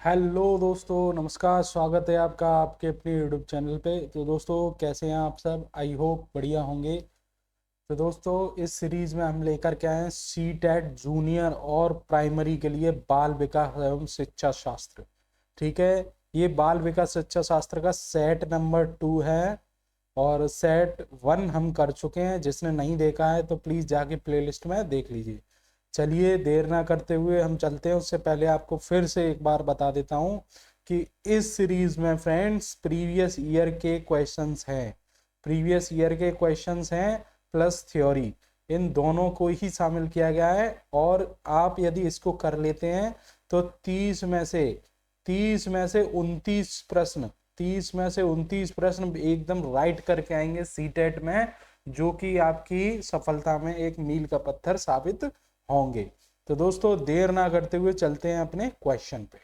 Hello दोस्तों, नमस्कार। स्वागत है आपका आपके अपने यूट्यूब चैनल पे। तो दोस्तों, कैसे हैं आप सब? आई होप बढ़िया होंगे। तो दोस्तों, इस सीरीज में हम लेकर के आए हैं सी टेट जूनियर और प्राइमरी के लिए बाल विकास एवं शिक्षा शास्त्र। ठीक है, ये बाल विकास शिक्षा शास्त्र का सेट नंबर 2 है और सेट 1 हम कर चुके हैं। जिसने नहीं देखा है तो प्लीज़ जाके प्लेलिस्ट में देख लीजिए। चलिए, देर ना करते हुए हम चलते हैं। उससे पहले आपको फिर से एक बार बता देता हूँ कि इस सीरीज में फ्रेंड्स प्रीवियस ईयर के क्वेश्चंस हैं। प्रीवियस ईयर के क्वेश्चंस हैं प्लस थ्योरी, इन दोनों को ही शामिल किया गया है। और आप यदि इसको कर लेते हैं तो 30 में से 29 प्रश्न एकदम राइट करके आएंगे सीटेट में, जो कि आपकी सफलता में एक मील का पत्थर साबित होंगे। तो दोस्तों, देर ना करते हुए चलते हैं अपने क्वेश्चन पे।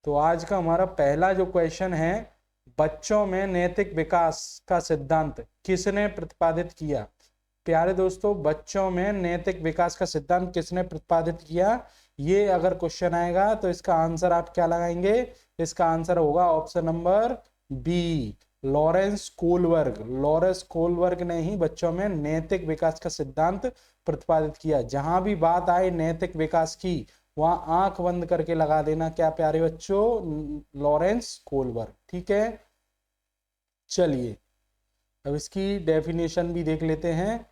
तो आज का हमारा पहला जो क्वेश्चन है, बच्चों में नैतिक विकास का सिद्धांत किसने प्रतिपादित किया? प्यारे दोस्तों, बच्चों में नैतिक विकास का सिद्धांत किसने प्रतिपादित किया, ये अगर क्वेश्चन आएगा तो इसका आंसर आप क्या लगाएंगे? इसका आंसर होगा option number B, Lawrence Kohlberg. Lawrence Kohlberg ने ही बच्चों में नैतिक विकास का सिद्धांत प्रतिपादित किया। जहां भी बात आए नैतिक विकास की, वहां आंख बंद करके लगा देना क्या प्यारे बच्चों? Lawrence Kohlberg. ठीक है, चलिए अब इसकी डेफिनेशन भी देख लेते हैं।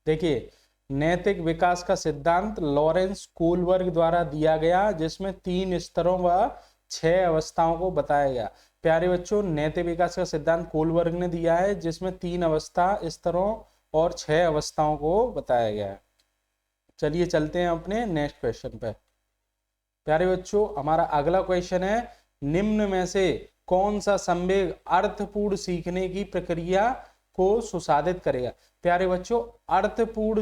देखिए, नैतिक विकास का सिद्धांत लॉरेंस कोलबर्ग द्वारा दिया गया, जिसमें 3 स्तरों व 6 अवस्थाओं को बताया गया। प्यारे बच्चों, नैतिक विकास का सिद्धांत कोलबर्ग ने दिया है, जिसमें 3 अवस्था स्तरों और 6 अवस्थाओं को बताया गया है। चलिए चलते हैं अपने नेक्स्ट क्वेश्चन पे। प्यारे बच्चों, हमारा अगला क्वेश्चन है, निम्न में से कौन सा संवेग अर्थपूर्ण सीखने की प्रक्रिया को सुसाधित करेगा? प्यारे बच्चों, अर्थपूर्ण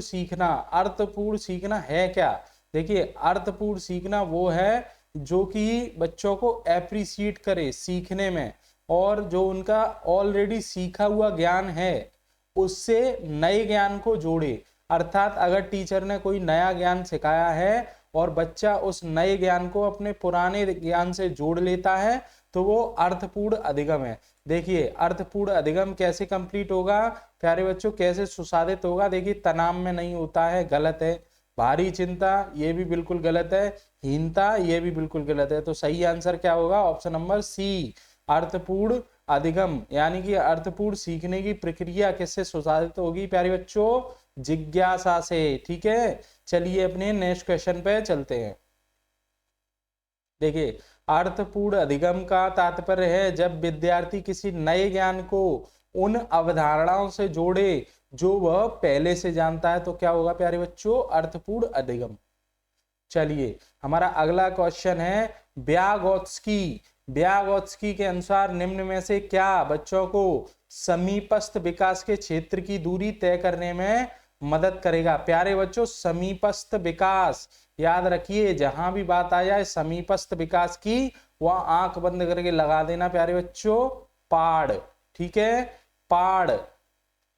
सीखना है क्या? देखिए, अर्थपूर्ण सीखना वो है जो कि बच्चों को एप्रिशिएट करे सीखने में, और जो उनका ऑलरेडी सीखा हुआ ज्ञान है उससे नए ज्ञान को जोड़े। अर्थात अगर टीचर ने कोई नया ज्ञान सिखाया है और बच्चा उस नए ज्ञान को अपने पुराने ज्ञान से जोड़ लेता है तो वो अर्थपूर्ण अधिगम है। देखिए, अर्थपूर्ण अधिगम कैसे कंप्लीट होगा प्यारे बच्चों, कैसे सुसाधित होगा? देखिए, तनाव में नहीं होता है, गलत है। भारी चिंता, ये भी बिल्कुल गलत है। हीनता, ये भी बिल्कुल गलत है। तो सही आंसर क्या होगा? ऑप्शन नंबर सी, अर्थपूर्ण अधिगम। यानी कि अर्थपूर्ण सीखने की प्रक्रिया किससे सुसाधित होगी प्यारे बच्चों? जिज्ञासा से। ठीक है, चलिए अपने नेक्स्ट क्वेश्चन पे चलते हैं। देखिए, अर्थपूर्ण अधिगम का तात्पर्य है जब विद्यार्थी किसी नए ज्ञान को उन अवधारणाओं से जोड़े जो वह पहले से जानता है, तो क्या होगा प्यारे बच्चों? अर्थपूर्ण अधिगम। चलिए, हमारा अगला क्वेश्चन है, व्यागोत्स्की के अनुसार निम्न में से क्या बच्चों को समीपस्थ विकास के क्षेत्र की दूरी तय करने में मदद करेगा? प्यारे बच्चों, समीपस्थ विकास, याद रखिए, जहां भी बात आ जाए समीपस्थ विकास की, वह आंख बंद करके लगा देना प्यारे बच्चों, पाड़। ठीक है, पाड़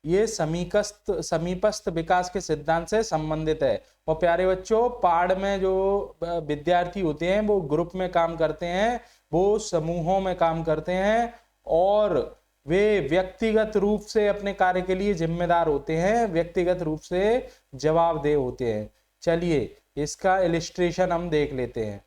ये समीपस्थ विकास के सिद्धांत से संबंधित है। और प्यारे बच्चों, पाड़ में जो विद्यार्थी होते हैं वो ग्रुप में काम करते हैं, वो समूहों में काम करते हैं, और वे व्यक्तिगत रूप से अपने कार्य के लिए जिम्मेदार होते हैं, व्यक्तिगत रूप से जवाबदेह होते हैं। चलिए, इसका इलिस्ट्रेशन हम देख लेते हैं।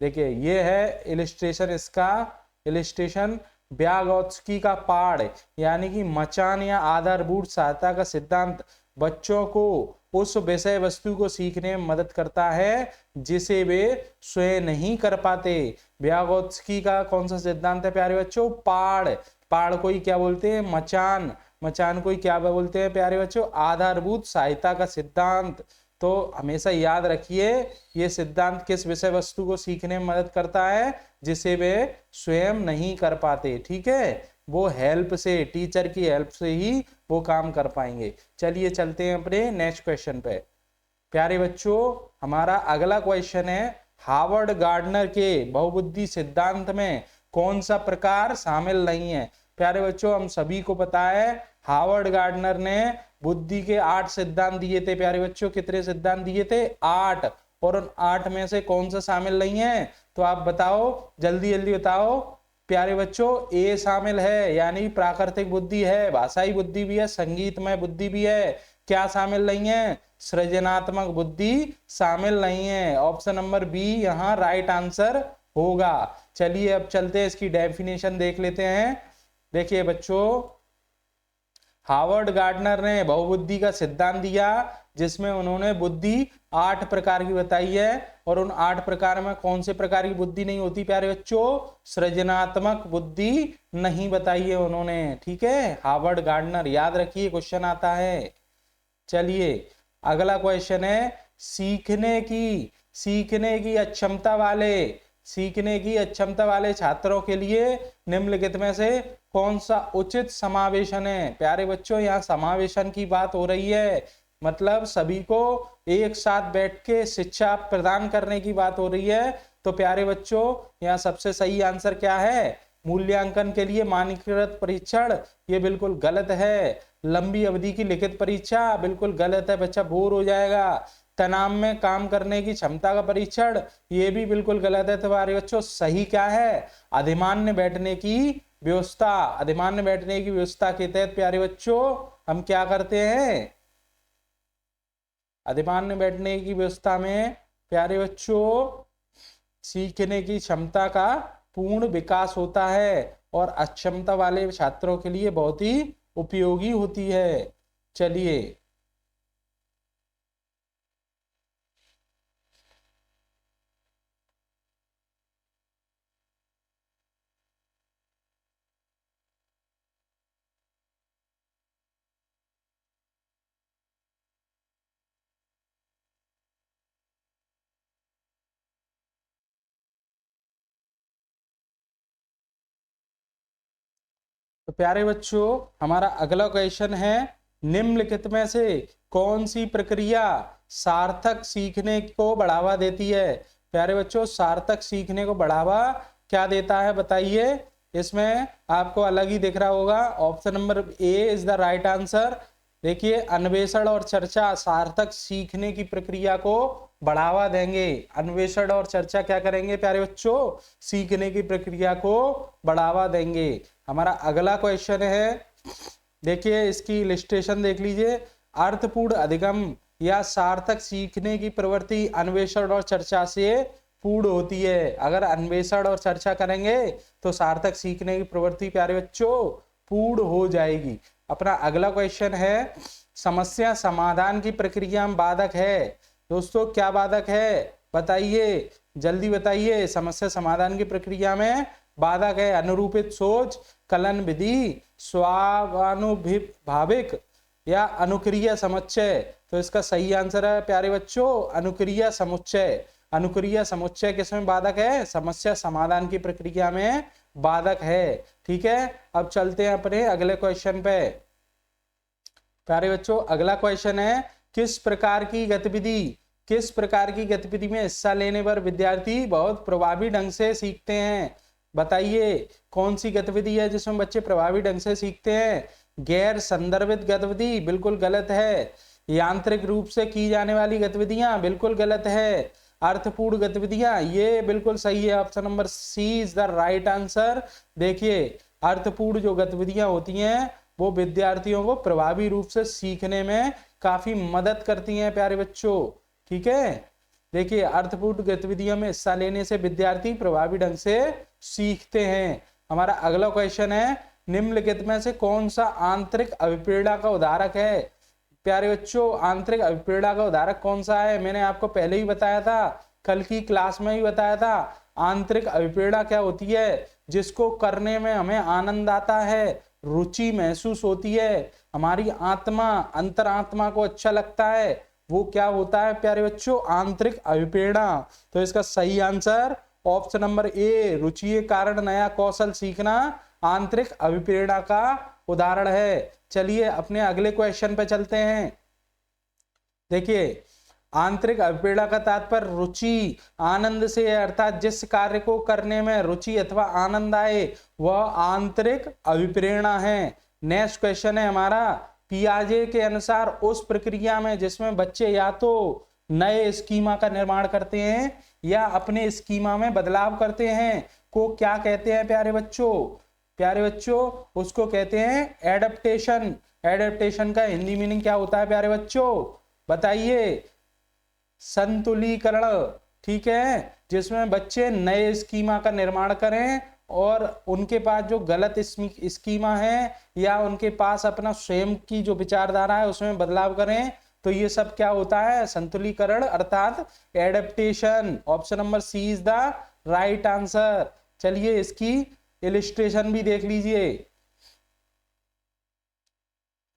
देखिए, ये है इलिस्ट्रेशन, इसका इलिस्ट्रेशन। व्यागोत्स्की का पाड़ यानी कि मचान या आधारभूत सहायता का सिद्धांत बच्चों को उस विषय वस्तु को सीखने में मदद करता है जिसे वे स्वयं नहीं कर पाते। व्यागोत्स्की का कौन सा सिद्धांत है प्यारे बच्चों? पाड़। पाड़ को ही क्या बोलते हैं? मचान। मचान को ही क्या बोलते हैं प्यारे बच्चों? आधारभूत सहायता का सिद्धांत। तो हमेशा याद रखिए, ये सिद्धांत किस विषय वस्तु को सीखने में मदद करता है जिसे वे स्वयं नहीं कर पाते। ठीक है, वो हेल्प से, टीचर की हेल्प से ही वो काम कर पाएंगे। चलिए चलते हैं अपने नेक्स्ट क्वेश्चन पे। प्यारे बच्चों, हमारा अगला क्वेश्चन है, हार्वर्ड गार्डनर के बहुबुद्धि सिद्धांत में कौन सा प्रकार शामिल नहीं है? प्यारे बच्चों, हम सभी को पता है हार्वर्ड गार्डनर ने बुद्धि के 8 सिद्धांत दिए थे प्यारे बच्चों। कितने सिद्धांत दिए थे? 8। और उन 8 में से कौन सा शामिल नहीं है? तो आप बताओ, जल्दी जल्दी बताओ प्यारे बच्चों। ए शामिल है, यानी प्राकृतिक बुद्धि है, भाषाई बुद्धि भी है, संगीतमय बुद्धि भी है। क्या शामिल नहीं है? सृजनात्मक बुद्धि शामिल नहीं है। ऑप्शन नंबर बी यहाँ राइट आंसर होगा। चलिए अब चलते हैं, इसकी डेफिनेशन देख लेते हैं। देखिए बच्चों, हार्वर्ड गार्डनर ने बहुबुद्धि का सिद्धांत दिया, जिसमें उन्होंने बुद्धि 8 प्रकार की बताई है। और उन 8 प्रकार में कौन से प्रकार की बुद्धि नहीं होती प्यारे बच्चों? सृजनात्मक बुद्धि नहीं बताई है उन्होंने। ठीक है, हार्वर्ड गार्डनर, याद रखिए, क्वेश्चन आता है। चलिए अगला क्वेश्चन है, सीखने की अक्षमता वाले छात्रों के लिए निम्नलिखित में से कौन सा उचित समावेशन है? प्यारे बच्चों, यहाँ समावेशन की बात हो रही है, मतलब सभी को एक साथ बैठ के शिक्षा प्रदान करने की बात हो रही है। तो प्यारे बच्चों, यहाँ सबसे सही आंसर क्या है? मूल्यांकन के लिए मानकीकृत परीक्षण, ये बिल्कुल गलत है। लंबी अवधि की लिखित परीक्षा, बिल्कुल गलत है, बच्चा बोर हो जाएगा। तनाव में काम करने की क्षमता का परीक्षण, ये भी बिल्कुल गलत है। तुम्हारे बच्चों सही क्या है? अधिमान्य बैठने की व्यवस्था। अधिमान्य बैठने की व्यवस्था के तहत प्यारे बच्चों हम क्या करते हैं? अधिमान्य बैठने की व्यवस्था में प्यारे बच्चों सीखने की क्षमता का पूर्ण विकास होता है और अक्षमता वाले छात्रों के लिए बहुत ही उपयोगी होती है। चलिए तो प्यारे बच्चों, हमारा अगला क्वेश्चन है, निम्नलिखित में से कौन सी प्रक्रिया सार्थक सीखने को बढ़ावा देती है? प्यारे बच्चों, सार्थक सीखने को बढ़ावा क्या देता है बताइए। इसमें आपको अलग ही दिख रहा होगा। Option number A is the right answer. देखिए, अन्वेषण और चर्चा सार्थक सीखने की प्रक्रिया को बढ़ावा देंगे। अन्वेषण और चर्चा क्या करेंगे प्यारे बच्चों? सीखने की प्रक्रिया को बढ़ावा देंगे। हमारा अगला क्वेश्चन है, देखिए इसकी इलस्ट्रेशन देख लीजिए। अर्थपूर्ण अधिगम या सार्थक सीखने की प्रवृत्ति अन्वेषण और चर्चा से पूर्ण होती है। अगर अन्वेषण और चर्चा करेंगे तो सार्थक सीखने की प्रवृत्ति प्यारे बच्चों पूर्ण हो जाएगी। अपना अगला क्वेश्चन है, समस्या समाधान की प्रक्रिया में बाधक है। दोस्तों क्या बाधक है बताइए, जल्दी बताइए। समस्या समाधान की प्रक्रिया में बाधक है अनुरूपित सोच, कलन विधि, स्वानुभाविक या अनुक्रिया समुच्चय। तो इसका सही आंसर है प्यारे बच्चों अनुक्रिया समुच्चय। अनुक्रिया समुच्चय किसमें बाधक है? समस्या समाधान की प्रक्रिया में बाधक है। ठीक है, अब चलते हैं अपने अगले क्वेश्चन पे। प्यारे बच्चों, अगला क्वेश्चन है, किस प्रकार की गतिविधि में हिस्सा लेने पर विद्यार्थी बहुत प्रभावी ढंग से सीखते हैं? बताइए कौन सी गतिविधि है जिसमें बच्चे प्रभावी ढंग से सीखते हैं? गैर संदर्भित गतिविधि, बिल्कुल गलत है। यांत्रिक रूप से की जाने वाली गतिविधियां, बिल्कुल गलत है। अर्थपूर्ण गतिविधियां, ये बिल्कुल सही है। Option number C is the right answer. देखिए, अर्थपूर्ण जो गतिविधियां होती हैं वो विद्यार्थियों को प्रभावी रूप से सीखने में काफी मदद करती हैं प्यारे बच्चों। ठीक है, देखिए अर्थपूर्ण गतिविधियों में हिस्सा लेने से विद्यार्थी प्रभावी ढंग से सीखते हैं। हमारा अगला क्वेश्चन है, निम्नलिखित में से कौन सा आंतरिक अभिप्रेरणा का उदाहरक है? प्यारे बच्चों, आंतरिक अभिप्रेरणा का उदाहरक कौन सा है? मैंने आपको पहले ही बताया था, कल की क्लास में ही बताया था। आंतरिक अभिप्रेरणा क्या होती है? जिसको करने में हमें आनंद आता है, रुचि महसूस होती है, हमारी आत्मा अंतरात्मा को अच्छा लगता है, वो क्या होता है प्यारे बच्चों? आंतरिक अभिप्रेरणा। तो इसका सही आंसर ऑप्शन नंबर ए, रुचि के कारण नया कौशल सीखना आंतरिक अभिप्रेरणा का उदाहरण है। चलिए अपने अगले क्वेश्चन पे चलते हैं। देखिए, आंतरिक अभिप्रेरणा का तात्पर्य रुचि, आनंद से, अर्थात जिस कार्य को करने में रुचि अथवा आनंद आए वह आंतरिक अभिप्रेरणा है। नेक्स्ट क्वेश्चन है हमारा, पियाजे के अनुसार उस प्रक्रिया में जिसमें बच्चे या तो नए स्कीमा का निर्माण करते हैं या अपने स्कीमा में बदलाव करते हैं को क्या कहते हैं प्यारे बच्चों? प्यारे बच्चों उसको कहते हैं एडेप्टेशन। एडेप्टेशन का हिंदी मीनिंग क्या होता है प्यारे बच्चों? बताइए। संतुलीकरण। ठीक है, जिसमें बच्चे नए स्कीमा का निर्माण करें और उनके पास जो गलत स्कीमा है या उनके पास अपना स्वयं की जो विचारधारा है उसमें बदलाव करें, तो ये सब क्या होता है? संतुलीकरण अर्थात adaptation. Option number C is the right answer. चलिए इसकी इलिस्ट्रेशन भी देख लीजिए।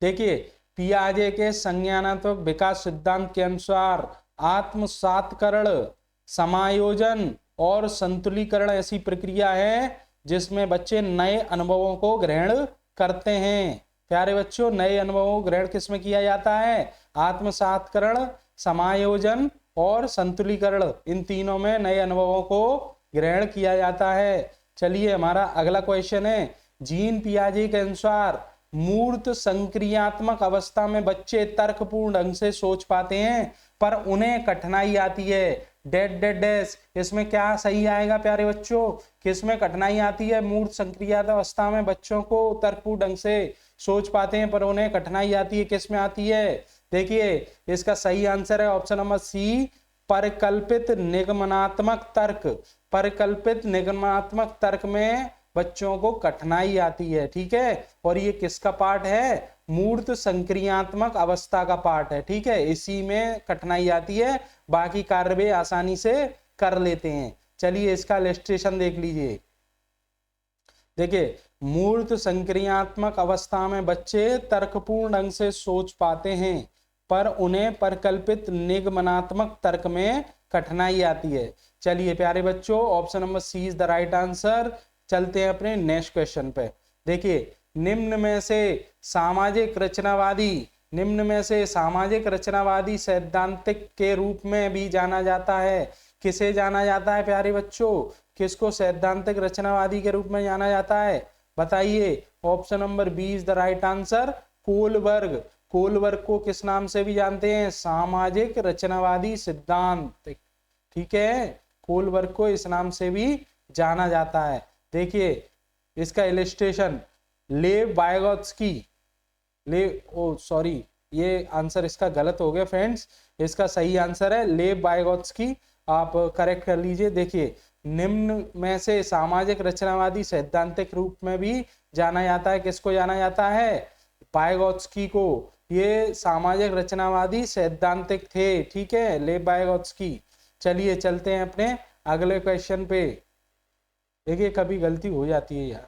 देखिए, पियाजे के संज्ञानात्मक विकास सिद्धांत के अनुसार आत्मसातकरण, समायोजन और संतुलीकरण ऐसी प्रक्रिया है जिसमें बच्चे नए अनुभवों को ग्रहण करते हैं। प्यारे बच्चों, नए अनुभवों को ग्रहण किसमें किया जाता है? आत्मसातकरण, समायोजन और संतुलीकरण, इन तीनों में नए अनुभवों को ग्रहण किया जाता है। चलिए हमारा अगला क्वेश्चन है, जीन पियाजे के अनुसार मूर्त संक्रियात्मक अवस्था में बच्चे तर्कपूर्ण ढंग से सोच पाते हैं पर उन्हें कठिनाई आती है। डेड डेड डैश, इसमें क्या सही आएगा प्यारे बच्चों? किसमें कठिनाई आती है? मूर्त संक्रियात्मक अवस्था में बच्चों को तर्कपूर्ण ढंग से सोच पाते हैं पर उन्हें कठिनाई आती है, किसमें आती है? देखिए इसका सही आंसर है ऑप्शन नंबर सी, परिकल्पित निगमनात्मक तर्क। परिकल्पित निगमनात्मक तर्क में बच्चों को कठिनाई आती है। ठीक है, और ये किसका पार्ट है? मूर्त संक्रियात्मक अवस्था का पार्ट है। ठीक है, इसी में कठिनाई आती है, बाकी कार्य वे आसानी से कर लेते हैं। चलिए इसका इलस्ट्रेशन देख लीजिए। देखिए, मूर्त संक्रियात्मक अवस्था में बच्चे तर्कपूर्ण ढंग से सोच पाते हैं पर उन्हें परिकल्पित निगमनात्मक तर्क में कठिनाई आती है। चलिए प्यारे बच्चों, option number C is the right answer. चलते हैं अपने नेक्स्ट क्वेश्चन पे। देखिए, निम्न में से सामाजिक रचनावादी सैद्धांतिक के रूप में भी जाना जाता है। किसे जाना जाता है प्यारे बच्चों? किसको सैद्धांतिक रचनावादी के रूप में जाना जाता है? बताइए। Option number B is the right answer, Kohlberg. Kohlberg को किस नाम से भी जानते हैं? सामाजिक रचनावादी सिद्धांत। ठीक है, कोलबर्ग को इस नाम से भी जाना जाता है। देखिए इसका इलस्ट्रेशन, लेव वाइगोत्स्की, ये आंसर इसका गलत हो गया फ्रेंड्स। इसका सही आंसर है लेव वाइगोत्स्की, आप करेक्ट कर लीजिए। देखिए, निम्न में से सामाजिक रचनावादी सैद्धांतिक रूप में भी जाना जाता है। किसको जाना जाता है? वाइगोत्स्की को। ये सामाजिक रचनावादी सैद्धांतिक थे। ठीक है, लेव वाइगोत्स्की। चलिए चलते हैं अपने अगले क्वेश्चन पे। देखिए कभी गलती हो जाती है यार।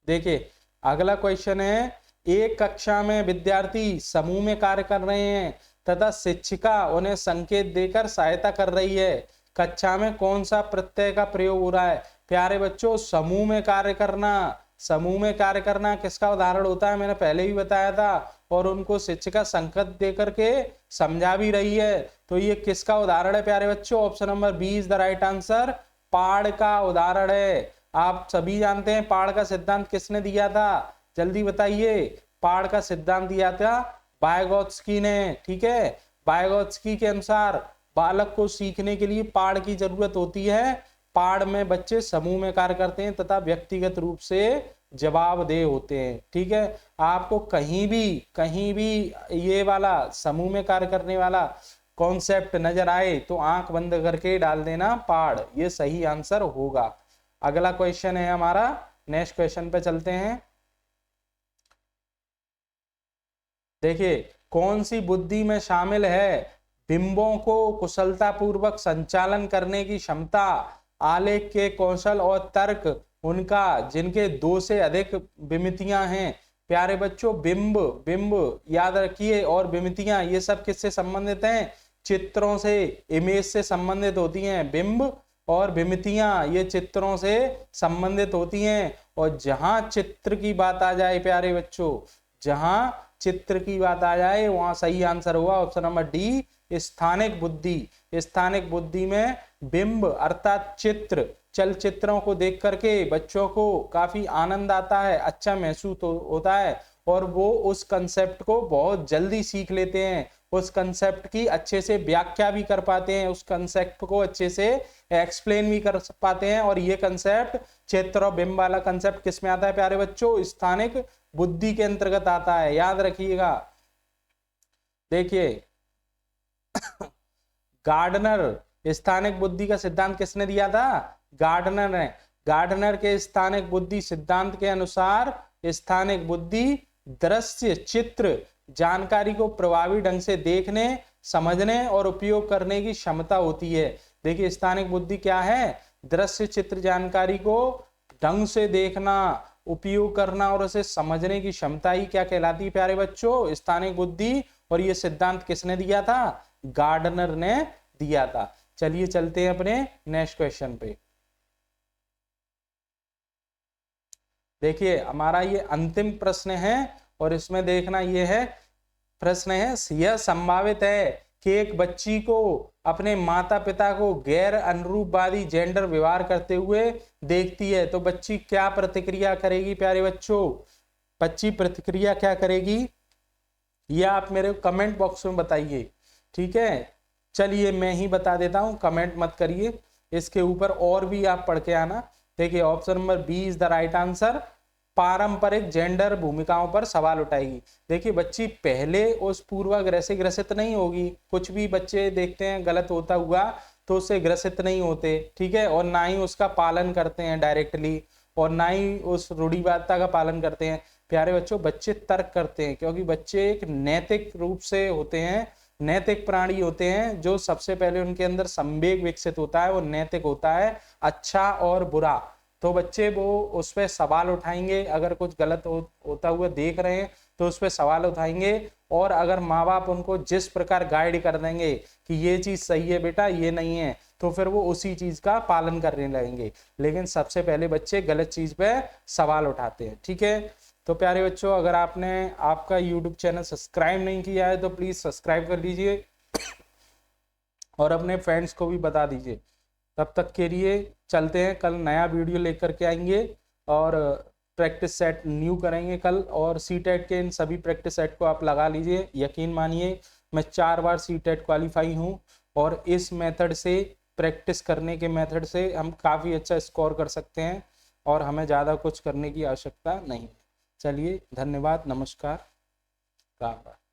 देखिए अगला क्वेश्चन है, एक कक्षा में विद्यार्थी समूह में कार्य कर रहे हैं तथा शिक्षिका उन्हें संकेत देकर सहायता कर रही है। कक्षा में कौन सा प्रत्यय का प्रयोग हो रहा है? प्यारे बच्चों, समूह में कार्य करना किसका उदाहरण होता है? मैंने पहले भी बताया था, और उनको शिक्षिका संकेत देकर के समझा भी रही है। तो ये किसका उदाहरण है प्यारे बच्चों? Option number B is the right answer, पाड़ का उदाहरण है। आप सभी जानते हैं पाड़ का सिद्धांत किसने दिया था? जल्दी बताइए। पाड़ का सिद्धांत दिया था वाइगोत्स्की ने। ठीक है, वाइगोत्स्की के अनुसार बालक को सीखने के लिए पाड़ की जरूरत होती है। पाड़ में बच्चे समूह में कार्य करते हैं तथा व्यक्तिगत रूप से जवाबदेह होते हैं। ठीक है, आपको कहीं भी ये वाला समूह में कार्य करने वाला कॉन्सेप्ट नजर आए तो आंख बंद करके डाल देना पाड़, ये सही आंसर होगा। अगला क्वेश्चन है हमारा, नेक्स्ट क्वेश्चन पे चलते हैं। देखिए, कौन सी बुद्धि में शामिल है? बिंबों को कुशलता पूर्वक संचालन करने की क्षमता, आलेख के कौशल और तर्क उनका जिनके 2 से अधिक विमितियां हैं। प्यारे बच्चों, बिंब याद रखिए, और विमितियां ये सब किससे संबंधित हैं? चित्रों से, इमेज से संबंधित होती हैं। बिंब और विमितियां ये चित्रों से संबंधित होती हैं। और जहां चित्र की बात आ जाए प्यारे बच्चों, जहां चित्र की बात आ जाए वहां सही आंसर होगा ऑप्शन नंबर डी, स्थानिक बुद्धि। स्थानिक बुद्धि में बिंब अर्थात चित्र, चलचित्रों को देख करके बच्चों को काफी आनंद आता है, अच्छा महसूस होता है, और वो उस कंसेप्ट को बहुत जल्दी सीख लेते हैं, उस कंसेप्ट की अच्छे से व्याख्या भी कर पाते हैं, उस कंसेप्ट को अच्छे से एक्सप्लेन भी कर पाते हैं। और ये कंसेप्ट क्षेत्र और बिंब वाला कंसेप्ट किस में आता है प्यारे बच्चों? स्थानिक बुद्धि के अंतर्गत आता है, याद रखिएगा। देखिए गार्डनर, स्थानिक बुद्धि का सिद्धांत किसने दिया था? गार्डनर ने। गार्डनर के स्थानिक बुद्धि सिद्धांत के अनुसार स्थानिक बुद्धि दृश्य, चित्र, जानकारी को प्रभावी ढंग से देखने, समझने और उपयोग करने की क्षमता होती है। देखिए स्थानिक बुद्धि क्या है? दृश्य, चित्र, जानकारी को ढंग से देखना, उपयोग करना और उसे समझने की क्षमता ही क्या कहलाती है प्यारे बच्चों? स्थानिक बुद्धि। और ये सिद्धांत किसने दिया था? गार्डनर ने दिया था। चलिए चलते हैं अपने नेक्स्ट क्वेश्चन पे। देखिए हमारा ये अंतिम प्रश्न है और इसमें देखना ये है, प्रश्न है, यह संभावित है कि एक बच्ची को अपने माता पिता को गैर अनुरूपवादी जेंडर व्यवहार करते हुए देखती है, तो बच्ची क्या प्रतिक्रिया करेगी प्यारे बच्चों? बच्ची प्रतिक्रिया क्या करेगी यह आप मेरे कमेंट बॉक्स में बताइए, ठीक है। चलिए मैं ही बता देता हूं, कमेंट मत करिए, इसके ऊपर और भी आप पढ़ के आना। देखिए option number B is the right answer, पारंपरिक जेंडर भूमिकाओं पर सवाल उठाएगी। देखिए बच्ची पहले उस पूर्वाग्रह से ग्रसित नहीं होगी, कुछ भी बच्चे देखते हैं गलत होता हुआ तो उससे ग्रसित नहीं होते, ठीक है, और ना ही उसका पालन करते हैं डायरेक्टली, और ना ही उस रूढ़िवादिता का पालन करते हैं। प्यारे बच्चों बच्चे तर्क करते हैं, क्योंकि बच्चे एक नैतिक रूप से होते हैं, नैतिक प्राणी होते हैं। जो सबसे पहले उनके अंदर संवेग विकसित होता है वो नैतिक होता है, अच्छा और बुरा। तो बच्चे वो उस पर सवाल उठाएंगे, अगर कुछ गलत होता हुआ देख रहे हैं तो उस पर सवाल उठाएंगे, और अगर माँ बाप उनको जिस प्रकार गाइड कर देंगे कि ये चीज सही है बेटा ये नहीं है, तो फिर वो उसी चीज का पालन करने लगेंगे। लेकिन सबसे पहले बच्चे गलत चीज पे सवाल उठाते हैं, ठीक है। तो प्यारे बच्चों अगर आपने आपका YouTube चैनल सब्सक्राइब नहीं किया है तो प्लीज सब्सक्राइब कर लीजिए और अपने फ्रेंड्स को भी बता दीजिए। तब तक के लिए चलते हैं, कल नया वीडियो लेकर के आएंगे और प्रैक्टिस सेट न्यू करेंगे कल। और सीटेट के इन सभी प्रैक्टिस सेट को आप लगा लीजिए, यकीन मानिए मैं 4 बार सीटेट क्वालिफाई हूँ, और इस मेथड से, प्रैक्टिस करने के मेथड से हम काफ़ी अच्छा स्कोर कर सकते हैं और हमें ज़्यादा कुछ करने की आवश्यकता नहीं। चलिए धन्यवाद, नमस्कार, राम राम।